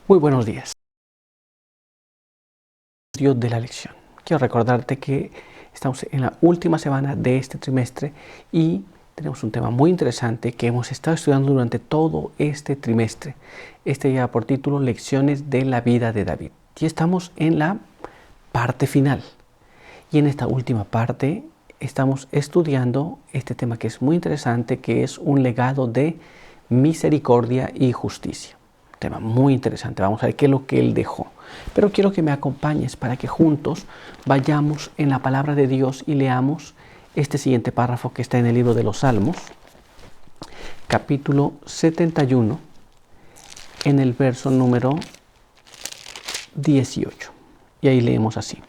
Muy buenos días. Dios de la lección. Quiero recordarte que estamos en la última semana de este trimestre y tenemos un tema muy interesante que hemos estado estudiando durante todo este trimestre. Este lleva por título Lecciones de la vida de David. Y estamos en la parte final. Y en esta última parte estamos estudiando este tema que es muy interesante, que es un legado de misericordia y justicia. Un tema muy interesante. Vamos a ver qué es lo que él dejó. Pero quiero que me acompañes para que juntos vayamos en la palabra de Dios y leamos este siguiente párrafo que está en el libro de los Salmos, capítulo 71, en el verso número 18. Y ahí leemos así.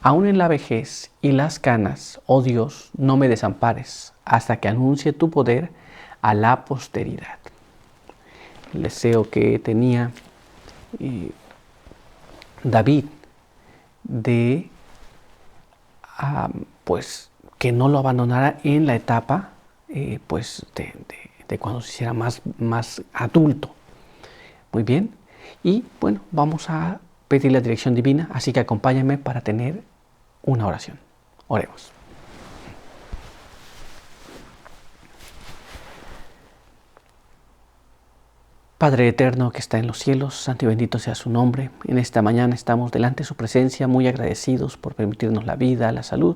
Aún en la vejez y las canas, oh Dios, no me desampares, hasta que anuncie tu poder a la posteridad. El deseo que tenía David de pues que no lo abandonara en la etapa pues de cuando se hiciera más adulto. Muy bien. Y bueno, vamos a pedir la dirección divina, así que acompáñame para tener una oración. Oremos. Padre eterno que está en los cielos, santo y bendito sea su nombre. En esta mañana estamos delante de su presencia muy agradecidos por permitirnos la vida, la salud.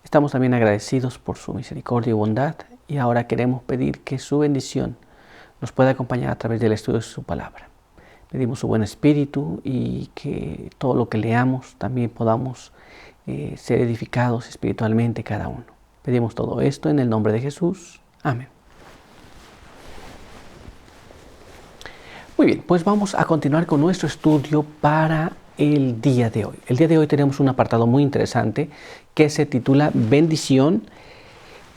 Estamos también agradecidos por su misericordia y bondad y ahora queremos pedir que su bendición nos pueda acompañar a través del estudio de su palabra. Pedimos su buen espíritu y que todo lo que leamos también podamos ser edificados espiritualmente cada uno. Pedimos todo esto en el nombre de Jesús. Amén. Muy bien, pues vamos a continuar con nuestro estudio para el día de hoy. El día de hoy tenemos un apartado muy interesante que se titula Bendición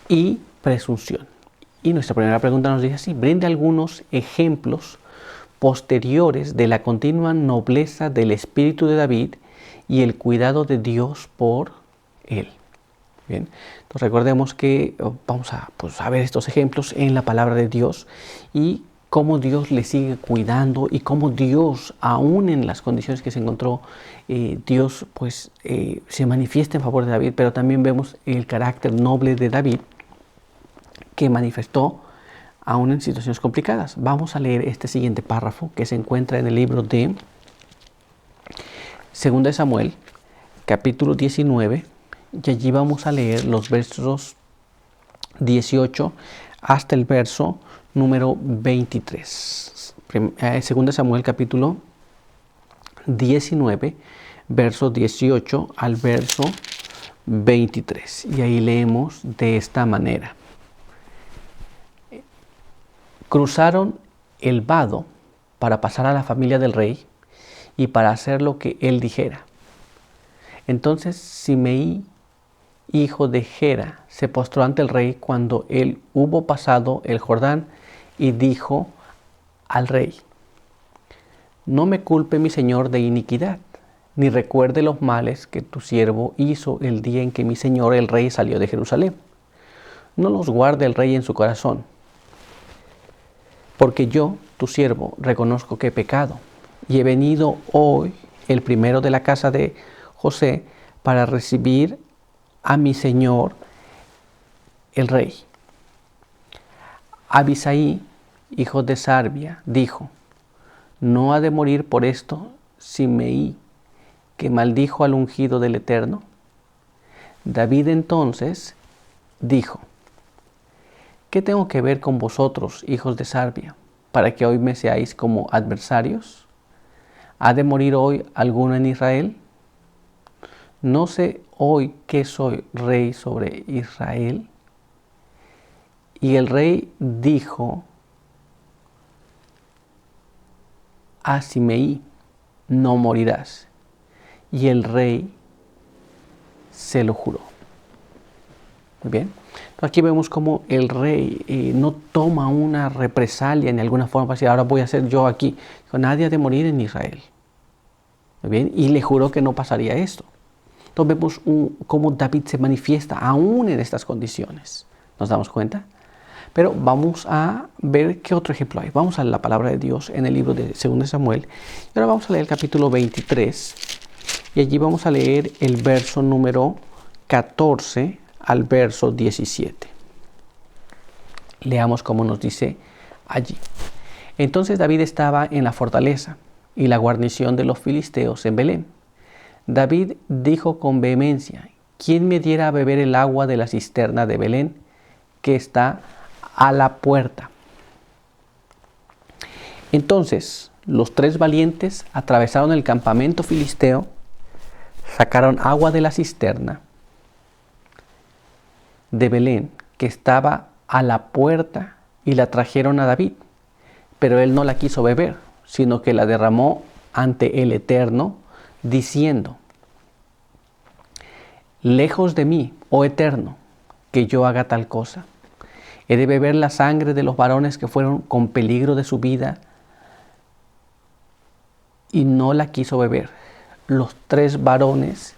y Presunción. Y nuestra primera pregunta nos dice así: brinde algunos ejemplos posteriores de la continua nobleza del espíritu de David y el cuidado de Dios por él. Bien, entonces recordemos que vamos a ver estos ejemplos en la palabra de Dios y cómo Dios le sigue cuidando y cómo Dios, aún en las condiciones que se encontró, Dios pues se manifiesta en favor de David, pero también vemos el carácter noble de David que manifestó aún en situaciones complicadas. Vamos a leer este siguiente párrafo que se encuentra en el libro de 2 de Samuel, capítulo 19, y allí vamos a leer los versos 18 hasta el verso número 23. 2 Samuel capítulo 19, verso 18 al verso 23. Y ahí leemos de esta manera. Cruzaron el vado para pasar a la familia del rey y para hacer lo que él dijera. Entonces Simei, hijo de Gera, se postró ante el rey cuando él hubo pasado el Jordán y dijo al rey: no me culpe mi señor de iniquidad, ni recuerde los males que tu siervo hizo el día en que mi señor el rey salió de Jerusalén. No los guarde el rey en su corazón, porque yo, tu siervo, reconozco que he pecado, y he venido hoy, el primero de la casa de José, para recibir a mi señor el rey. Abisai, hijo de Sarbia, dijo: ¿no ha de morir por esto Simei, que maldijo al ungido del Eterno? David entonces dijo: ¿qué tengo que ver con vosotros, hijos de Sarbia, para que hoy me seáis como adversarios? ¿Ha de morir hoy alguno en Israel? ¿No sé hoy que soy rey sobre Israel? Y el rey dijo a Simei: no morirás. Y el rey se lo juró. Muy bien. Aquí vemos cómo el rey no toma una represalia en alguna forma para decir: ahora voy a hacer yo aquí. Nadie ha de morir en Israel. Muy bien. Y le juró que no pasaría esto. Entonces vemos cómo David se manifiesta aún en estas condiciones. ¿Nos damos cuenta? Pero vamos a ver qué otro ejemplo hay. Vamos a la palabra de Dios en el libro de 2 Samuel. Y ahora vamos a leer el capítulo 23. Y allí vamos a leer el verso número 14 al verso 17. Leamos cómo nos dice allí. Entonces David estaba en la fortaleza y la guarnición de los filisteos en Belén. David dijo con vehemencia: ¿quién me diera a beber el agua de la cisterna de Belén, que está a la puerta? Entonces los 3 valientes atravesaron el campamento filisteo, sacaron agua de la cisterna de Belén, que estaba a la puerta, y la trajeron a David. Pero él no la quiso beber, sino que la derramó ante el Eterno, diciendo: lejos de mí, oh Eterno, que yo haga tal cosa. He de beber la sangre de los varones que fueron con peligro de su vida. Y no la quiso beber. Los 3 varones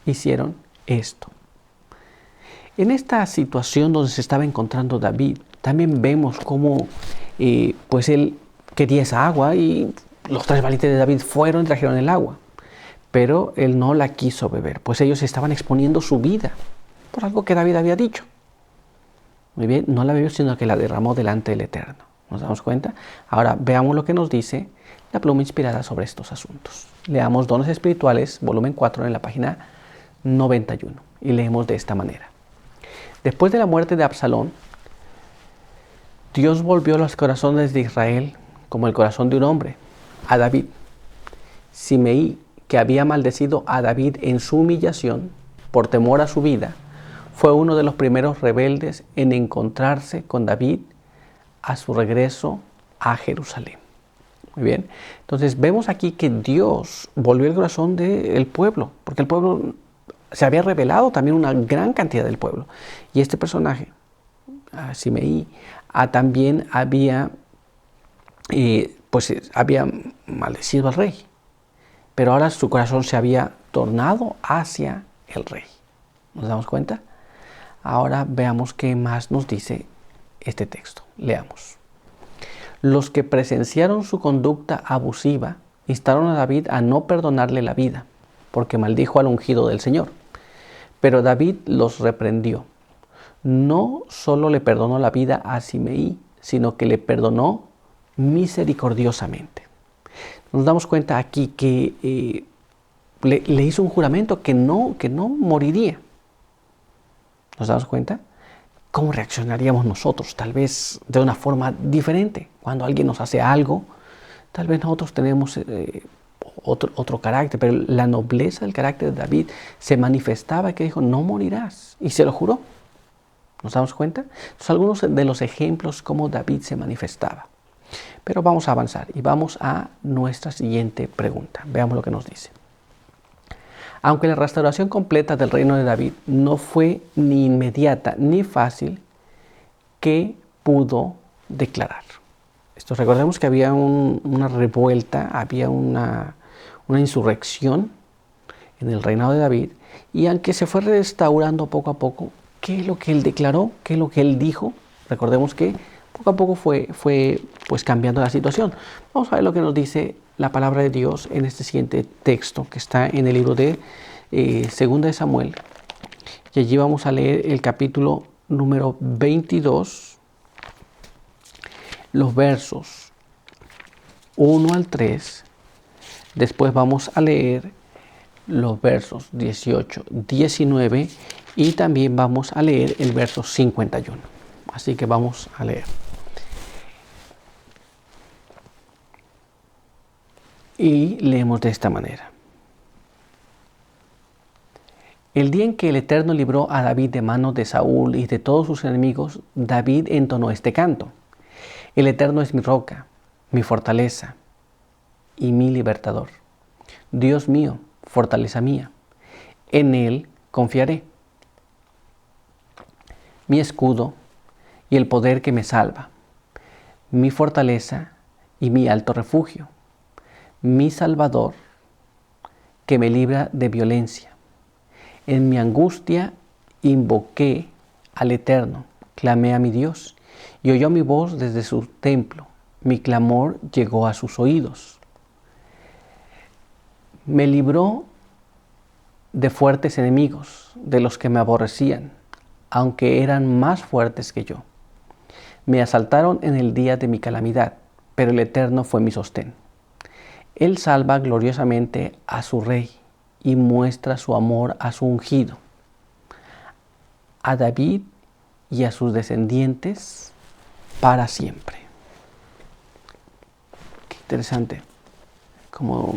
hicieron esto. En esta situación donde se estaba encontrando David, también vemos cómo pues él quería esa agua, y los 3 valientes de David fueron y trajeron el agua. Pero él no la quiso beber, pues ellos estaban exponiendo su vida por algo que David había dicho. Muy bien, no la bebió, sino que la derramó delante del Eterno. ¿Nos damos cuenta? Ahora veamos lo que nos dice la pluma inspirada sobre estos asuntos. Leamos Dones Espirituales, volumen 4, en la página 91, y leemos de esta manera. Después de la muerte de Absalón, Dios volvió los corazones de Israel como el corazón de un hombre, a David. Simei, que había maldecido a David en su humillación por temor a su vida, fue uno de los primeros rebeldes en encontrarse con David a su regreso a Jerusalén. Muy bien, entonces vemos aquí que Dios volvió el corazón del pueblo, porque el pueblo se había rebelado, también una gran cantidad del pueblo. Y este personaje, Simei, también había maldecido al rey, pero ahora su corazón se había tornado hacia el rey. ¿Nos damos cuenta? Ahora veamos qué más nos dice este texto. Leamos. Los que presenciaron su conducta abusiva instaron a David a no perdonarle la vida, porque maldijo al ungido del Señor. Pero David los reprendió. No solo le perdonó la vida a Simei, sino que le perdonó misericordiosamente. Nos damos cuenta aquí que le hizo un juramento que no moriría. ¿Nos damos cuenta? ¿Cómo reaccionaríamos nosotros? Tal vez de una forma diferente. Cuando alguien nos hace algo, tal vez nosotros tenemos otro carácter, pero la nobleza del carácter de David se manifestaba, que dijo: no morirás, y se lo juró. ¿Nos damos cuenta? Entonces, algunos de los ejemplos cómo David se manifestaba. Pero vamos a avanzar y vamos a nuestra siguiente pregunta. Veamos lo que nos dice. Aunque la restauración completa del reino de David no fue ni inmediata ni fácil, ¿qué pudo declarar? Recordemos que había una revuelta, había una insurrección en el reinado de David, y aunque se fue restaurando poco a poco, ¿qué es lo que él declaró? ¿Qué es lo que él dijo? Recordemos que poco a poco fue pues cambiando la situación. Vamos a ver lo que nos dice la palabra de Dios en este siguiente texto que está en el libro de 2 Samuel. Y allí vamos a leer el capítulo número 22, los versos 1 al 3. Después vamos a leer los versos 18, 19 y también vamos a leer el verso 51. Así que vamos a leer. Y leemos de esta manera. El día en que el Eterno libró a David de manos de Saúl y de todos sus enemigos, David entonó este canto. El Eterno es mi roca, mi fortaleza y mi libertador. Dios mío, fortaleza mía, en Él confiaré. Mi escudo y el poder que me salva, mi fortaleza y mi alto refugio, mi Salvador que me libra de violencia. En mi angustia invoqué al Eterno, clamé a mi Dios y oyó mi voz desde su templo. Mi clamor llegó a sus oídos. Me libró de fuertes enemigos, de los que me aborrecían, aunque eran más fuertes que yo. Me asaltaron en el día de mi calamidad, pero el Eterno fue mi sostén. Él salva gloriosamente a su rey y muestra su amor a su ungido, a David y a sus descendientes para siempre. Qué interesante. Como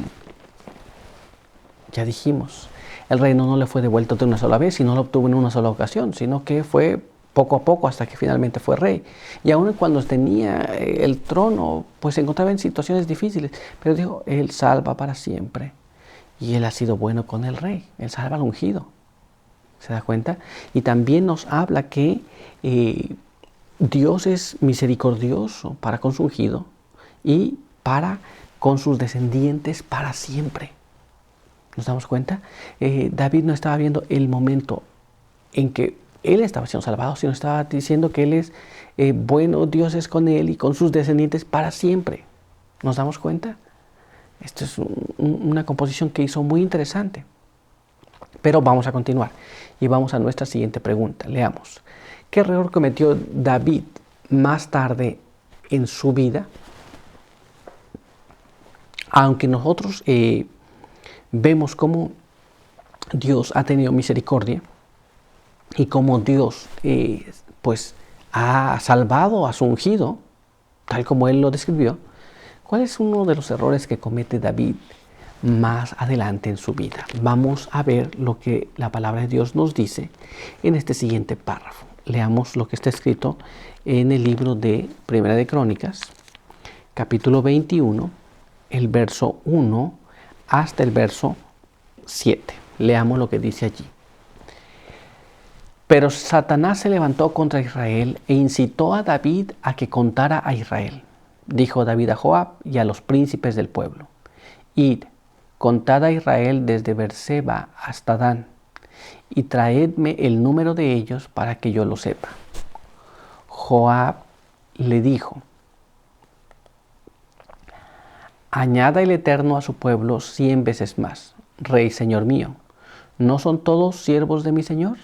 ya dijimos, el reino no le fue devuelto de una sola vez y no lo obtuvo en una sola ocasión, sino que fue poco a poco hasta que finalmente fue rey. Y aun cuando tenía el trono, pues se encontraba en situaciones difíciles, pero dijo, Él salva para siempre. Y Él ha sido bueno con el rey, Él salva al ungido. ¿Se da cuenta? Y también nos habla que Dios es misericordioso para con su ungido y para con sus descendientes para siempre. ¿Nos damos cuenta? David no estaba viendo el momento en que él estaba siendo salvado, sino estaba diciendo que él es bueno, Dios es con él y con sus descendientes para siempre. ¿Nos damos cuenta? Esto es una composición que hizo muy interesante. Pero vamos a continuar y vamos a nuestra siguiente pregunta. Leamos. ¿Qué error cometió David más tarde en su vida? Aunque nosotros vemos cómo Dios ha tenido misericordia y cómo Dios pues ha salvado a su ungido, tal como él lo describió, ¿cuál es uno de los errores que comete David más adelante en su vida? Vamos a ver lo que la palabra de Dios nos dice en este siguiente párrafo. Leamos lo que está escrito en el libro de Primera de Crónicas, capítulo 21, el verso 1 hasta el verso 7. Leamos lo que dice allí. Pero Satanás se levantó contra Israel e incitó a David a que contara a Israel. Dijo David a Joab y a los príncipes del pueblo: Id, contad a Israel desde Beerseba hasta Dan, y traedme el número de ellos para que yo lo sepa. Joab le dijo: Añada el Eterno a su pueblo 100 veces más. Rey, señor mío, ¿no son todos siervos de mi señor?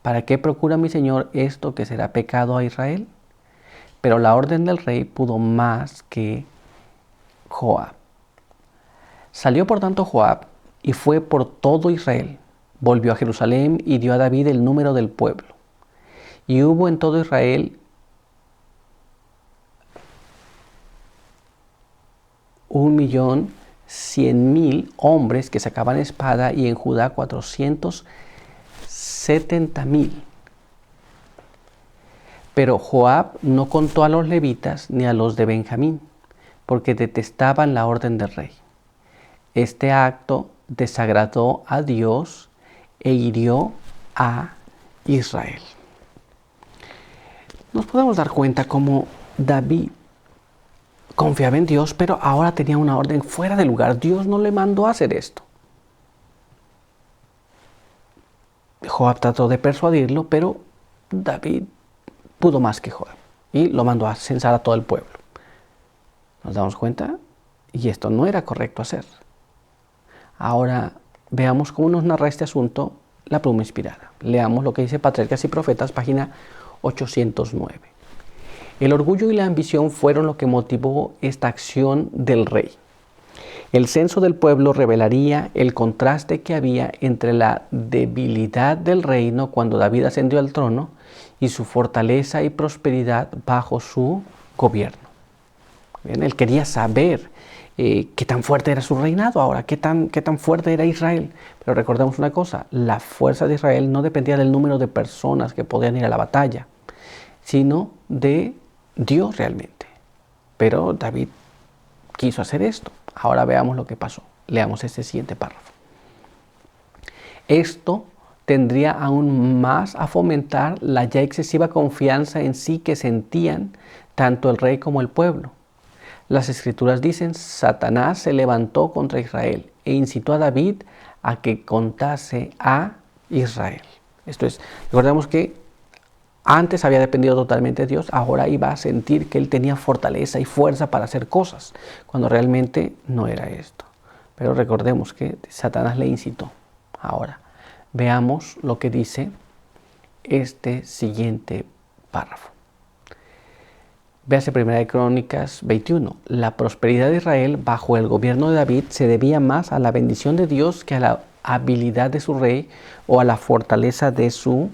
¿Para qué procura mi señor esto que será pecado a Israel? Pero la orden del rey pudo más que Joab. Salió por tanto Joab y fue por todo Israel. Volvió a Jerusalén y dio a David el número del pueblo. Y hubo en todo Israel 1.100.000 hombres que sacaban espada, y en Judá 470.000. Pero Joab no contó a los levitas ni a los de Benjamín, porque detestaban la orden del rey. Este acto desagradó a Dios e hirió a Israel. Nos podemos dar cuenta cómo David confiaba en Dios, pero ahora tenía una orden fuera de lugar. Dios no le mandó a hacer esto. Joab trató de persuadirlo, pero David pudo más que Joab y lo mandó a censar a todo el pueblo. ¿Nos damos cuenta? Y esto no era correcto hacer. Ahora veamos cómo nos narra este asunto la pluma inspirada. Leamos lo que dice Patriarcas y Profetas, página 809. El orgullo y la ambición fueron lo que motivó esta acción del rey. El censo del pueblo revelaría el contraste que había entre la debilidad del reino cuando David ascendió al trono y su fortaleza y prosperidad bajo su gobierno. Bien, él quería saber qué tan fuerte era su reinado ahora, qué tan fuerte era Israel. Pero recordemos una cosa, la fuerza de Israel no dependía del número de personas que podían ir a la batalla, sino de Dios realmente. Pero David quiso hacer esto. Ahora veamos lo que pasó. Leamos este siguiente párrafo. Esto tendría aún más a fomentar la ya excesiva confianza en sí que sentían tanto el rey como el pueblo. Las escrituras dicen: Satanás se levantó contra Israel e incitó a David a que contase a Israel. Esto es, recordemos que Antes había dependido totalmente de Dios, ahora iba a sentir que él tenía fortaleza y fuerza para hacer cosas, cuando realmente no era esto. Pero recordemos que Satanás le incitó. Ahora, veamos lo que dice este siguiente párrafo. Véase 1 Crónicas 21. La prosperidad de Israel bajo el gobierno de David se debía más a la bendición de Dios que a la habilidad de su rey o a la fortaleza de su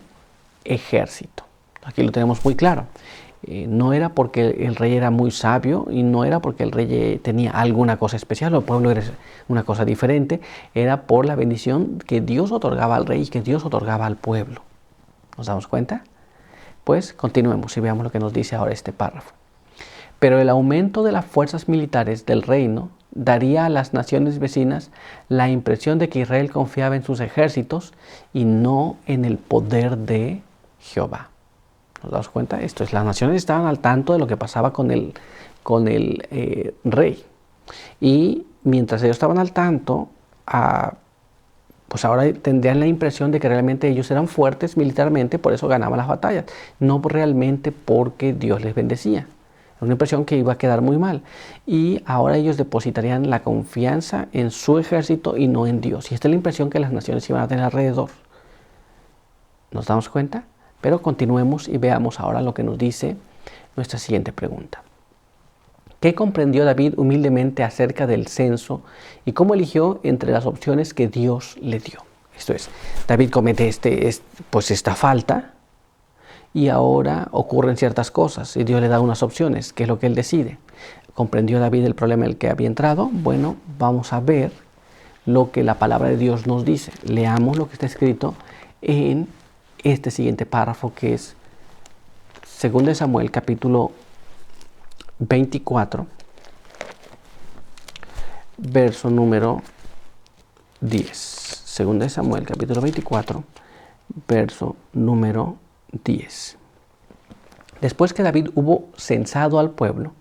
ejército. Aquí lo tenemos muy claro. No era porque el rey era muy sabio y no era porque el rey tenía alguna cosa especial o el pueblo era una cosa diferente. Era por la bendición que Dios otorgaba al rey y que Dios otorgaba al pueblo. ¿Nos damos cuenta? Pues continuemos y veamos lo que nos dice ahora este párrafo. Pero el aumento de las fuerzas militares del reino daría a las naciones vecinas la impresión de que Israel confiaba en sus ejércitos y no en el poder de Jehová. ¿Nos damos cuenta? Esto es, las naciones estaban al tanto de lo que pasaba con el rey. Y mientras ellos estaban al tanto, pues ahora tendrían la impresión de que realmente ellos eran fuertes militarmente, por eso ganaban las batallas. No realmente porque Dios les bendecía. Era una impresión que iba a quedar muy mal. Y ahora ellos depositarían la confianza en su ejército y no en Dios. Y esta es la impresión que las naciones iban a tener alrededor. ¿Nos damos cuenta? Pero continuemos y veamos ahora lo que nos dice nuestra siguiente pregunta. ¿Qué comprendió David humildemente acerca del censo y cómo eligió entre las opciones que Dios le dio? Esto es, David comete esta falta y ahora ocurren ciertas cosas y Dios le da unas opciones, que es lo que él decide. ¿Comprendió David el problema en el que había entrado? Bueno, vamos a ver lo que la palabra de Dios nos dice. Leamos lo que está escrito en este siguiente párrafo, que es 2 Samuel capítulo 24, verso número 10. 2 Samuel capítulo 24, verso número 10. Después que David hubo censado al pueblo,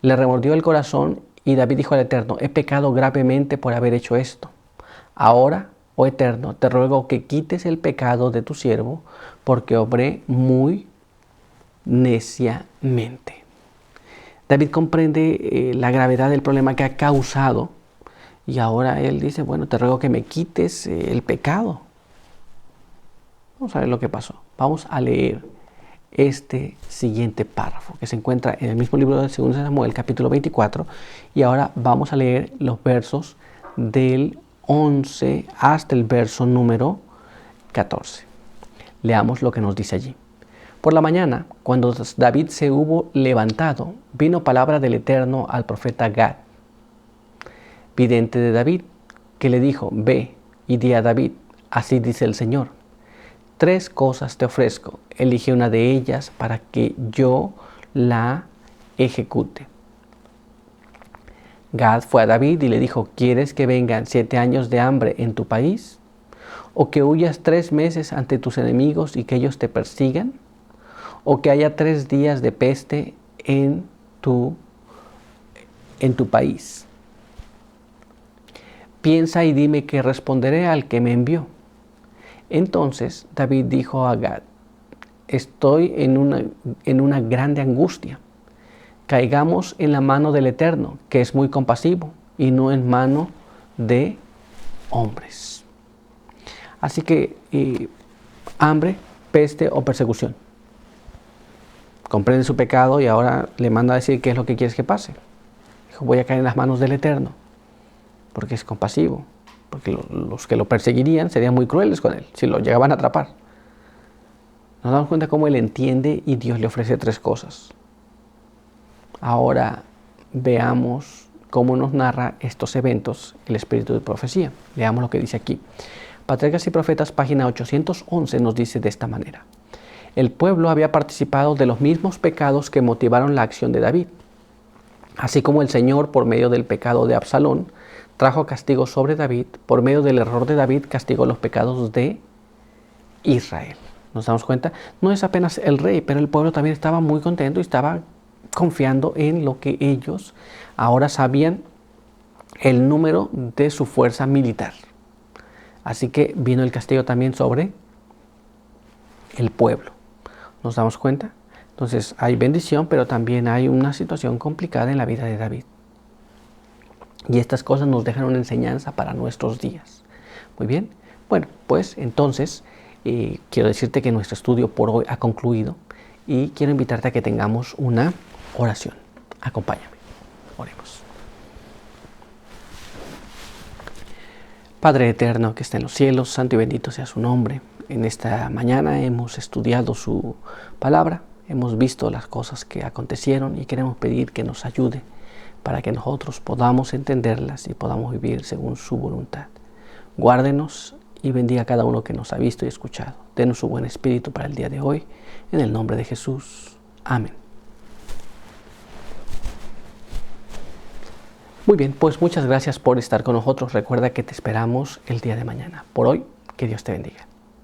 le remordió el corazón y David dijo al Eterno: he pecado gravemente por haber hecho esto. Ahora, oh Eterno, te ruego que quites el pecado de tu siervo, porque obré muy neciamente. David comprende la gravedad del problema que ha causado y ahora él dice: bueno, te ruego que me quites el pecado. Vamos a ver lo que pasó. Vamos a leer este siguiente párrafo que se encuentra en el mismo libro de 2 Samuel, capítulo 24, y ahora vamos a leer los versos del 11 hasta el verso número 14. Leamos lo que nos dice allí. Por la mañana, cuando David se hubo levantado, vino palabra del Eterno al profeta Gad, vidente de David, que le dijo: ve y di a David, así dice el Señor, 3 cosas te ofrezco, elige una de ellas para que yo la ejecute. Gad fue a David y le dijo: ¿quieres que vengan 7 años de hambre en tu país? ¿O que huyas 3 meses ante tus enemigos y que ellos te persigan? ¿O que haya 3 días de peste en tu país? Piensa y dime qué responderé al que me envió. Entonces David dijo a Gad: estoy en una grande angustia. Caigamos en la mano del Eterno, que es muy compasivo, y no en mano de hombres. Así que hambre, peste o persecución. Comprende su pecado y ahora le manda a decir qué es lo que quieres que pase. Dijo: voy a caer en las manos del Eterno, porque es compasivo, porque los que lo perseguirían serían muy crueles con él, si lo llegaban a atrapar. Nos damos cuenta cómo él entiende y Dios le ofrece 3 cosas. Ahora veamos cómo nos narra estos eventos el espíritu de profecía. Leamos lo que dice aquí. Patriarcas y Profetas, página 811, nos dice de esta manera: el pueblo había participado de los mismos pecados que motivaron la acción de David. Así como el Señor, por medio del pecado de Absalón, trajo castigo sobre David, por medio del error de David castigó los pecados de Israel. ¿Nos damos cuenta? No es apenas el rey, pero el pueblo también estaba muy contento y estaba confiando en lo que ellos ahora sabían, el número de su fuerza militar. Así que vino el castigo también sobre el pueblo. ¿Nos damos cuenta? Entonces hay bendición, pero también hay una situación complicada en la vida de David. Y estas cosas nos dejan una enseñanza para nuestros días. Muy bien. Bueno, pues entonces quiero decirte que nuestro estudio por hoy ha concluido y quiero invitarte a que tengamos una oración. Acompáñame. Oremos. Padre eterno que está en los cielos, santo y bendito sea su nombre. En esta mañana hemos estudiado su palabra, hemos visto las cosas que acontecieron y queremos pedir que nos ayude para que nosotros podamos entenderlas y podamos vivir según su voluntad. Guárdenos y bendiga a cada uno que nos ha visto y escuchado. Denos su buen espíritu para el día de hoy, en el nombre de Jesús. Amén. Muy bien, pues muchas gracias por estar con nosotros. Recuerda que te esperamos el día de mañana. Por hoy, que Dios te bendiga.